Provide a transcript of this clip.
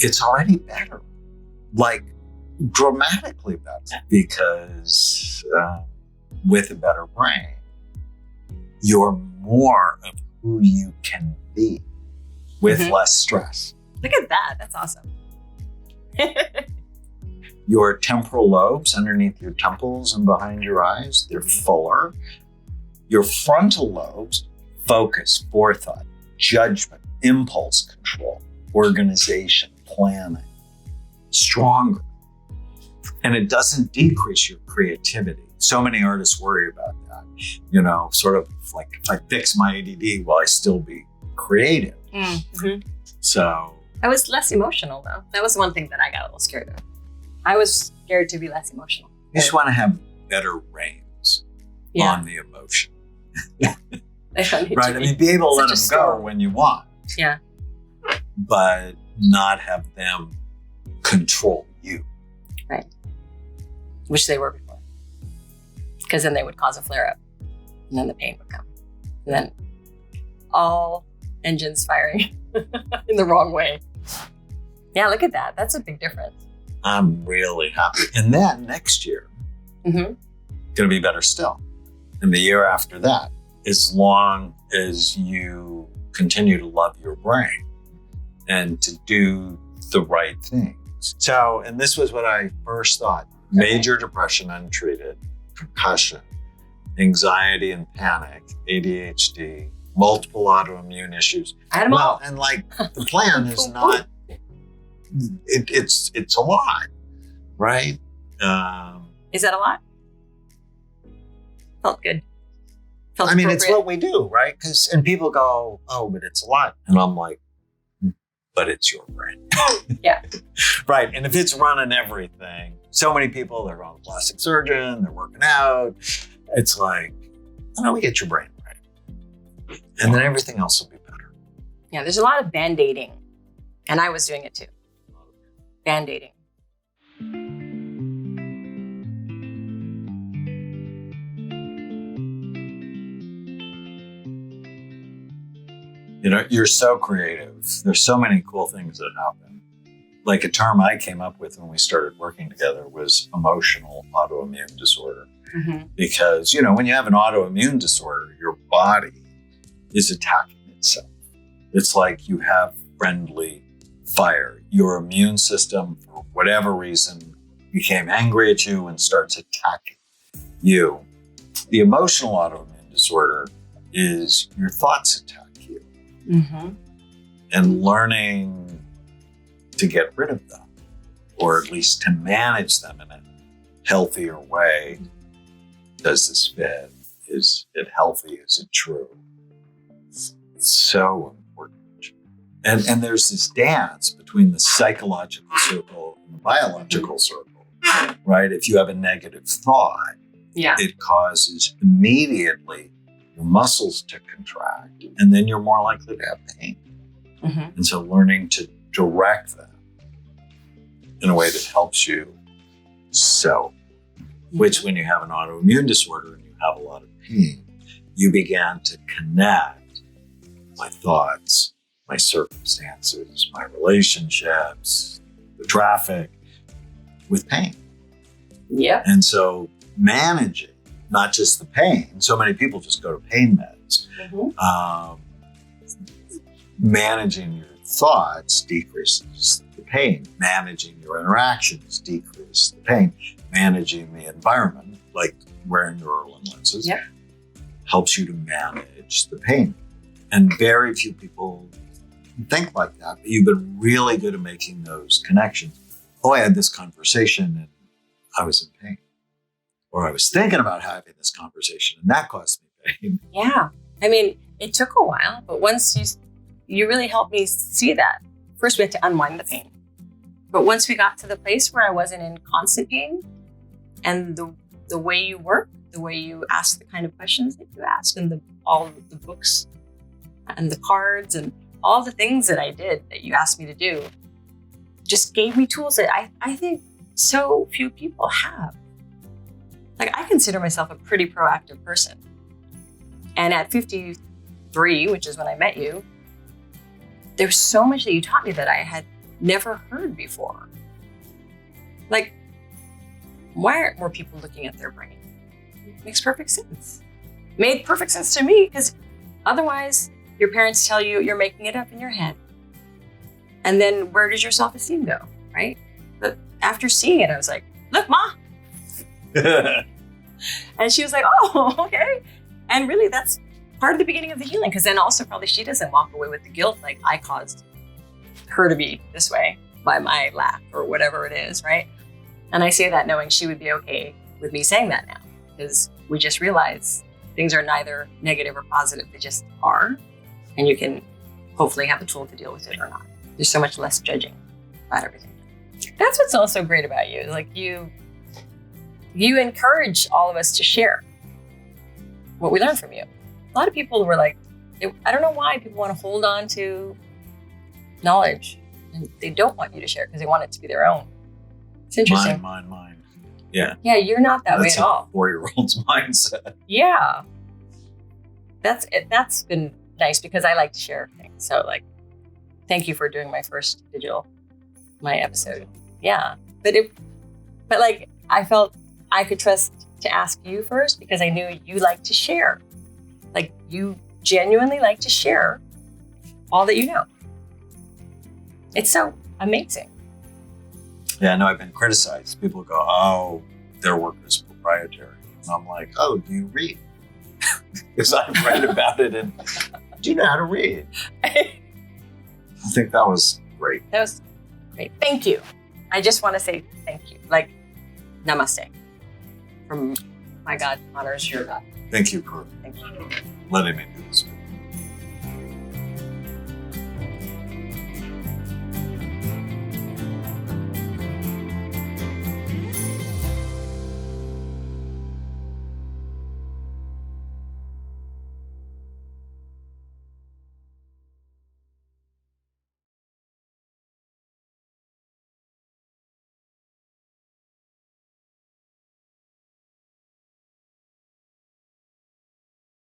it's already better, like dramatically better, because with a better brain, you're more of who you can be with less stress. Look at that. That's awesome. Your temporal lobes underneath your temples and behind your eyes, they're fuller. Your frontal lobes, focus, forethought, judgment, impulse control, organization, planning, stronger. And it doesn't decrease your creativity. So many artists worry about that. You know, sort of like, if I fix my ADD, will I still be creative? Mm-hmm. So I was less emotional, though. That was one thing that I got a little scared of. I was scared to be less emotional. you just want to have better reins on the emotion. Right? I mean, be able to let them go when you want. Yeah. But not have them control you. Right. Which they were before. Because then they would cause a flare-up. And then the pain would come. And then all engines firing in the wrong way. Yeah, look at that. That's a big difference. I'm really happy. And then next year, going to be better still. And the year after that, as long as you continue to love your brain and to do the right things. So, and this was what I first thought. Major depression untreated, concussion, anxiety and panic, ADHD, multiple autoimmune issues. I had them all. And like the plan is not, it's a lot, right? Is that a lot? Felt good. I mean, it's what we do, right? And people go, oh, but it's a lot. And I'm like, but it's your brain. Yeah. Right. And if it's running everything, so many people, they're on a plastic surgeon, they're working out. It's like, how we get your brain right? And then everything else will be better. Yeah, there's a lot of band-aiding. And I was doing it too. Band-aiding. You know, you're so creative. There's so many cool things that happen. Like a term I came up with when we started working together was emotional autoimmune disorder. Mm-hmm. Because, you know, when you have an autoimmune disorder, your body is attacking itself. It's like you have friendly fire. Your immune system, for whatever reason, became angry at you and starts attacking you. The emotional autoimmune disorder is your thoughts attack you. Mm-hmm. And learning to get rid of them, or at least to manage them in a healthier way. Does this fit? Is it healthy? Is it true? It's so important. And there's this dance between the psychological circle and the biological circle, right? If you have a negative thought, it causes immediately your muscles to contract, and then you're more likely to have pain. Mm-hmm. And so learning to direct them in a way that helps you. So, which when you have an autoimmune disorder and you have a lot of pain, you began to connect my thoughts, my circumstances, my relationships, the traffic with pain. Yeah. And so managing not just the pain. So many people just go to pain meds. Mm-hmm. Managing your thoughts decreases the pain. Managing your interactions decreases the pain. Managing the environment, like wearing your Irlen lenses, helps you to manage the pain. And very few people think like that, but you've been really good at making those connections. Oh, I had this conversation and I was in pain. Or I was thinking about having this conversation and that caused me pain. Yeah. I mean, it took a while, but once you really helped me see that. First, we had to unwind the pain. But once we got to the place where I wasn't in constant pain, and the way you work, the way you ask the kind of questions that you ask, and all of the books and the cards and all the things that I did that you asked me to do, just gave me tools that I think so few people have. Like, I consider myself a pretty proactive person. And at 53, which is when I met you, there's so much that you taught me that I had never heard before. Like, why aren't more people looking at their brain? It makes perfect sense. Made perfect sense to me, because otherwise your parents tell you you're making it up in your head. And then where does your self-esteem go, right? But after seeing it, I was like, look, Ma. And she was like, oh, okay. And really, that's part of the beginning of the healing, because then also probably she doesn't walk away with the guilt, like I caused her to be this way by my lack or whatever it is, right? And I say that knowing she would be okay with me saying that now, because we just realize things are neither negative or positive, they just are. And you can hopefully have the tool to deal with it or not. There's so much less judging about everything. That's what's also great about you. Like you encourage all of us to share what we learn from you. A lot of people were like, I don't know why people want to hold on to knowledge and they don't want you to share because they want it to be their own. It's interesting. Mine. Yeah. Yeah, you're not that way at all. That's a 4-year-old's mindset. Yeah. That's it. That's been nice because I like to share things. So like, thank you for doing my first my episode. Yeah. But like, I felt I could trust to ask you first because I knew you like to share. Like you genuinely like to share all that you know. It's so amazing. Yeah, no, I've been criticized. People go, oh, their work is proprietary. And I'm like, oh, do you read? Because I've read about it and do you know how to read? I think that was great. That was great. Thank you. I just want to say thank you. Like, namaste. From my God honors your God. Thank you for Thank you. letting me do that.